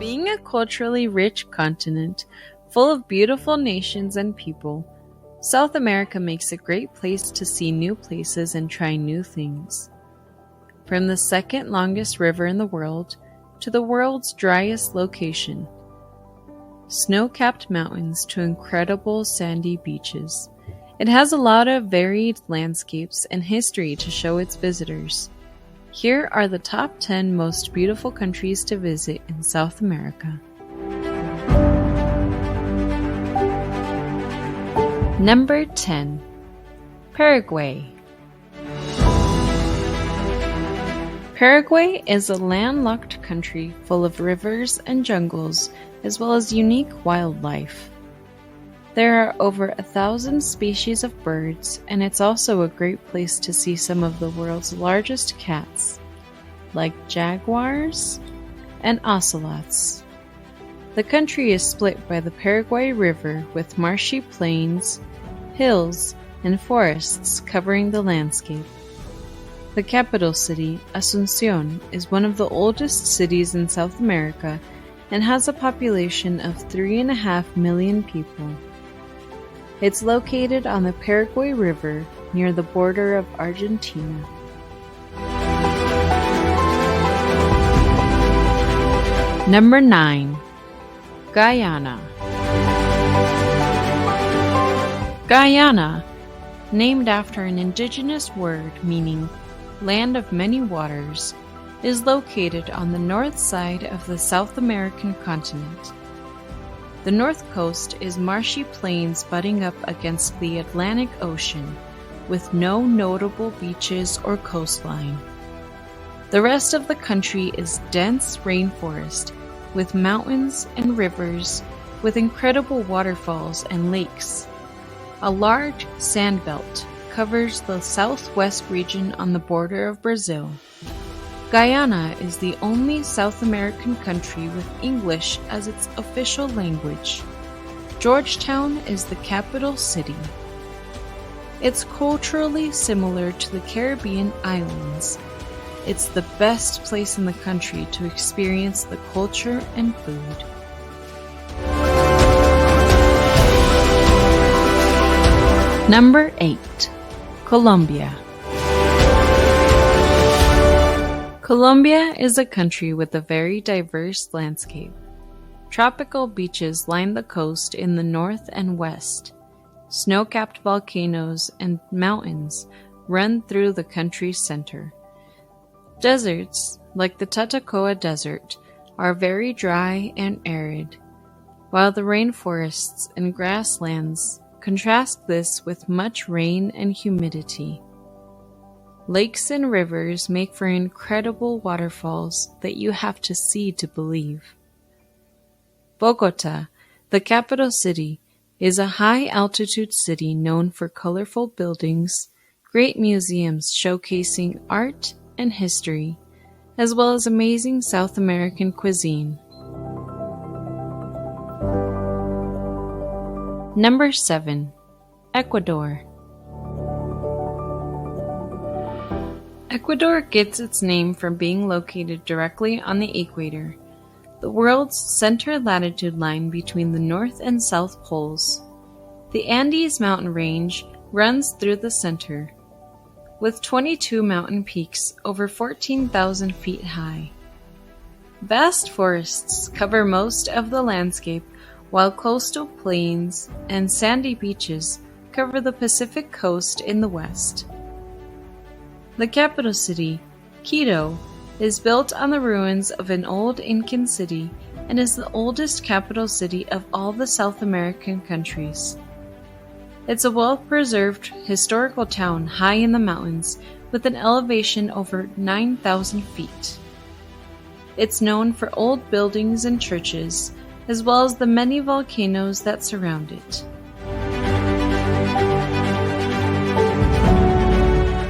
Being a culturally rich continent, full of beautiful nations and people, South America makes a great place to see new places and try new things. From the second longest river in the world to the world's driest location, snow-capped mountains to incredible sandy beaches, it has a lot of varied landscapes and history to show its visitors. Here are the top 10 most beautiful countries to visit in South America. Number 10. Paraguay. Paraguay is a landlocked country full of rivers and jungles, as well as unique wildlife. There are over 1,000 species of birds, and it's also a great place to see some of the world's largest cats, like jaguars and ocelots. The country is split by the Paraguay River with marshy plains, hills, and forests covering the landscape. The capital city, Asunción, is one of the oldest cities in South America and has a population of 3.5 million people. It's located on the Paraguay River near the border of Argentina. Number 9. Guyana. Guyana, named after an indigenous word meaning land of many waters, is located on the north side of the South American continent. The north coast is marshy plains butting up against the Atlantic Ocean, with no notable beaches or coastline. The rest of the country is dense rainforest, with mountains and rivers, with incredible waterfalls and lakes. A large sand belt covers the southwest region on the border of Brazil. Guyana is the only South American country with English as its official language. Georgetown is the capital city. It's culturally similar to the Caribbean islands. It's the best place in the country to experience the culture and food. Number 8. Colombia. Colombia is a country with a very diverse landscape. Tropical beaches line the coast in the north and west. Snow-capped volcanoes and mountains run through the country's center. Deserts, like the Tatacoa Desert, are very dry and arid, while the rainforests and grasslands contrast this with much rain and humidity. Lakes and rivers make for incredible waterfalls that you have to see to believe. Bogota, the capital city, is a high-altitude city known for colorful buildings, great museums showcasing art and history, as well as amazing South American cuisine. Number 7. Ecuador. Ecuador gets its name from being located directly on the equator, the world's center latitude line between the North and South poles. The Andes mountain range runs through the center, with 22 mountain peaks over 14,000 feet high. Vast forests cover most of the landscape, while coastal plains and sandy beaches cover the Pacific coast in the west. The capital city, Quito, is built on the ruins of an old Incan city and is the oldest capital city of all the South American countries. It's a well-preserved historical town high in the mountains with an elevation over 9,000 feet. It's known for old buildings and churches, as well as the many volcanoes that surround it.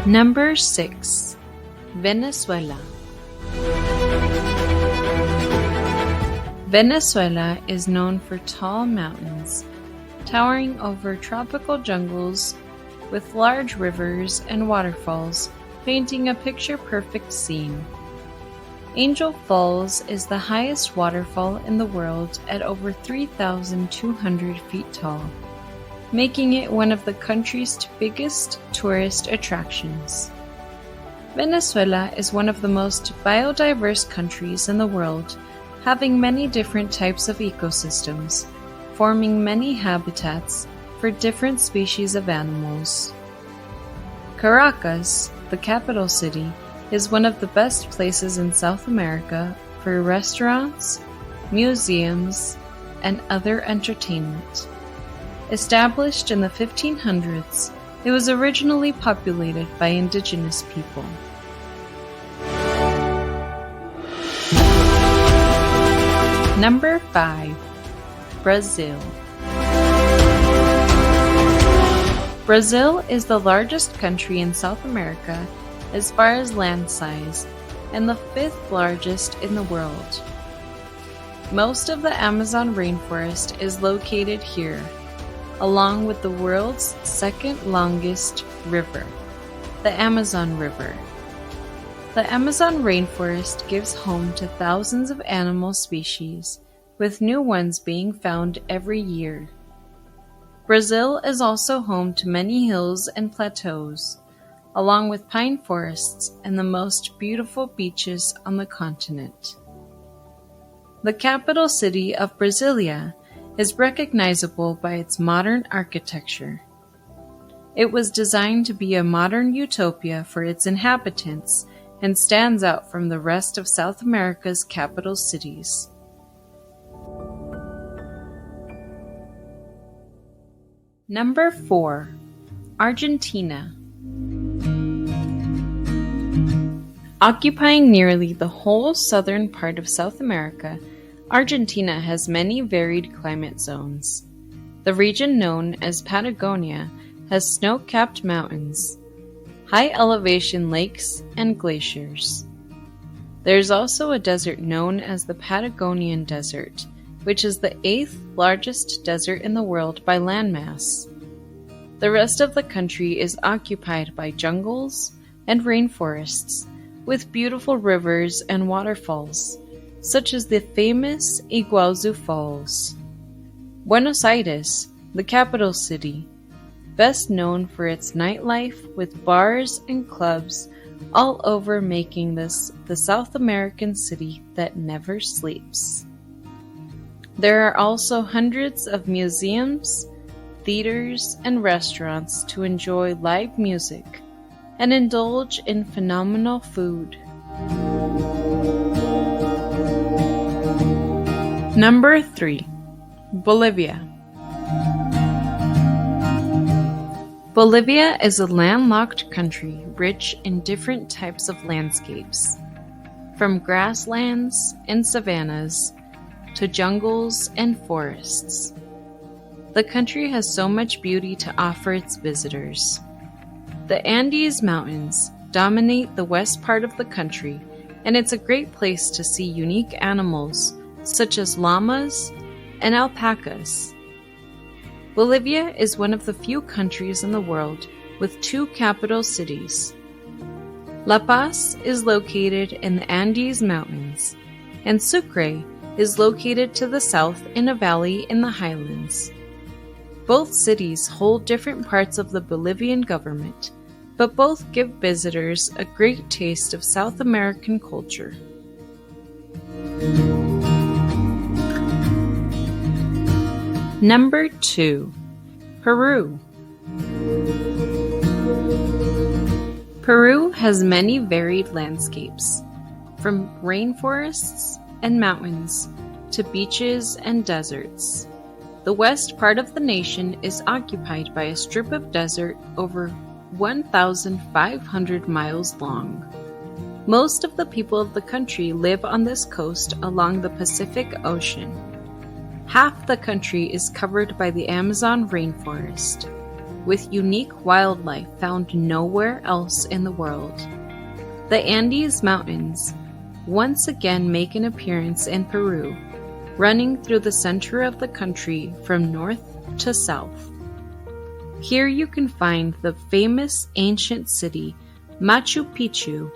Number 6. Venezuela. Venezuela is known for tall mountains, towering over tropical jungles with large rivers and waterfalls, painting a picture-perfect scene. Angel Falls is the highest waterfall in the world at over 3,200 feet tall, making it one of the country's biggest tourist attractions. Venezuela is one of the most biodiverse countries in the world, having many different types of ecosystems, forming many habitats for different species of animals. Caracas, the capital city, is one of the best places in South America for restaurants, museums, and other entertainment. Established in the 1500s, it was originally populated by indigenous people. Number 5. Brazil. Brazil is the largest country in South America as far as land size, and the 5th largest in the world. Most of the Amazon rainforest is located here, along with the world's 2nd longest river, the Amazon River. The Amazon rainforest gives home to thousands of animal species, with new ones being found every year. Brazil is also home to many hills and plateaus, along with pine forests and the most beautiful beaches on the continent. The capital city of Brasilia is recognizable by its modern architecture. It was designed to be a modern utopia for its inhabitants and stands out from the rest of South America's capital cities. Number 4. Argentina. Occupying nearly the whole southern part of South America, Argentina has many varied climate zones. The region known as Patagonia has snow-capped mountains, high-elevation lakes, and glaciers. There is also a desert known as the Patagonian Desert, which is the 8th largest desert in the world by landmass. The rest of the country is occupied by jungles and rainforests, with beautiful rivers and waterfalls, such as the famous Iguazu Falls. Buenos Aires, the capital city, best known for its nightlife with bars and clubs all over, making this the South American city that never sleeps. There are also hundreds of museums, theaters, and restaurants to enjoy live music and indulge in phenomenal food. Number 3. Bolivia. Bolivia is a landlocked country rich in different types of landscapes, from grasslands and savannas to jungles and forests. The country has so much beauty to offer its visitors. The Andes Mountains dominate the west part of the country, and it's a great place to see unique animals such as llamas and alpacas. Bolivia is one of the few countries in the world with 2 capital cities. La Paz is located in the Andes Mountains, and Sucre is located to the south in a valley in the highlands. Both cities hold different parts of the Bolivian government, but both give visitors a great taste of South American culture. Number 2. Peru. Peru has many varied landscapes, from rainforests and mountains to beaches and deserts. The west part of the nation is occupied by a strip of desert over 1,500 miles long. Most of the people of the country live on this coast along the Pacific Ocean. Half the country is covered by the Amazon rainforest, with unique wildlife found nowhere else in the world. The Andes Mountains once again make an appearance in Peru, running through the center of the country from north to south. Here you can find the famous ancient city Machu Picchu,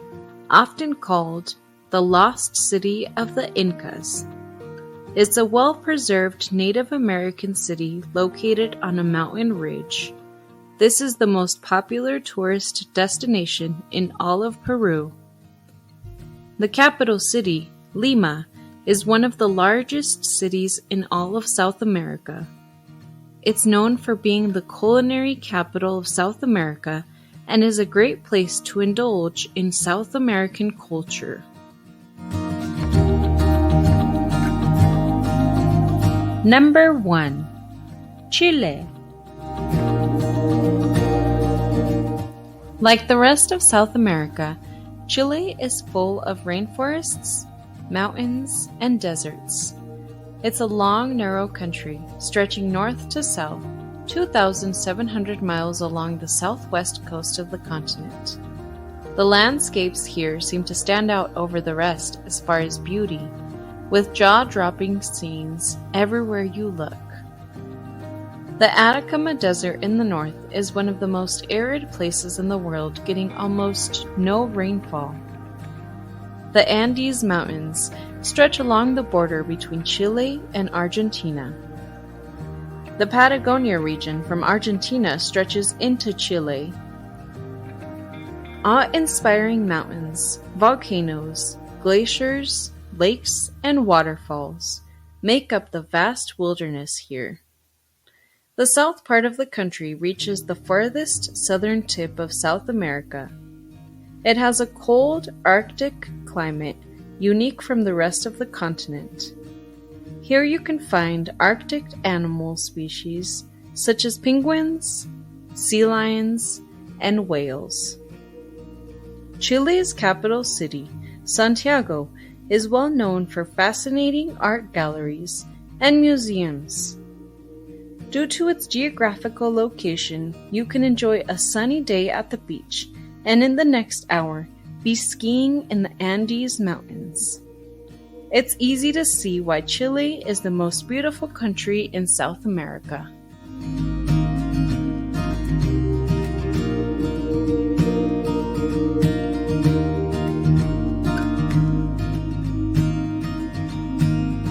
often called the lost city of the Incas. It's a well-preserved Native American city located on a mountain ridge. This is the most popular tourist destination in all of Peru. The capital city, Lima, is one of the largest cities in all of South America. It's known for being the culinary capital of South America and is a great place to indulge in South American culture. Number 1. Chile. Like the rest of South America, Chile is full of rainforests, mountains, and deserts. It's a long, narrow country stretching north to south, 2,700 miles along the southwest coast of the continent. The landscapes here seem to stand out over the rest as far as beauty, with jaw-dropping scenes everywhere you look. The Atacama Desert in the north is one of the most arid places in the world, getting almost no rainfall. The Andes Mountains stretch along the border between Chile and Argentina. The Patagonia region from Argentina stretches into Chile. Awe-inspiring mountains, volcanoes, glaciers, lakes, and waterfalls make up the vast wilderness here. The south part of the country reaches the farthest southern tip of South America. It has a cold, Arctic climate unique from the rest of the continent. Here you can find Arctic animal species such as penguins, sea lions, and whales. Chile's capital city, Santiago, is well known for fascinating art galleries and museums. Due to its geographical location, you can enjoy a sunny day at the beach and in the next hour be skiing in the Andes Mountains. It's easy to see why Chile is the most beautiful country in South America.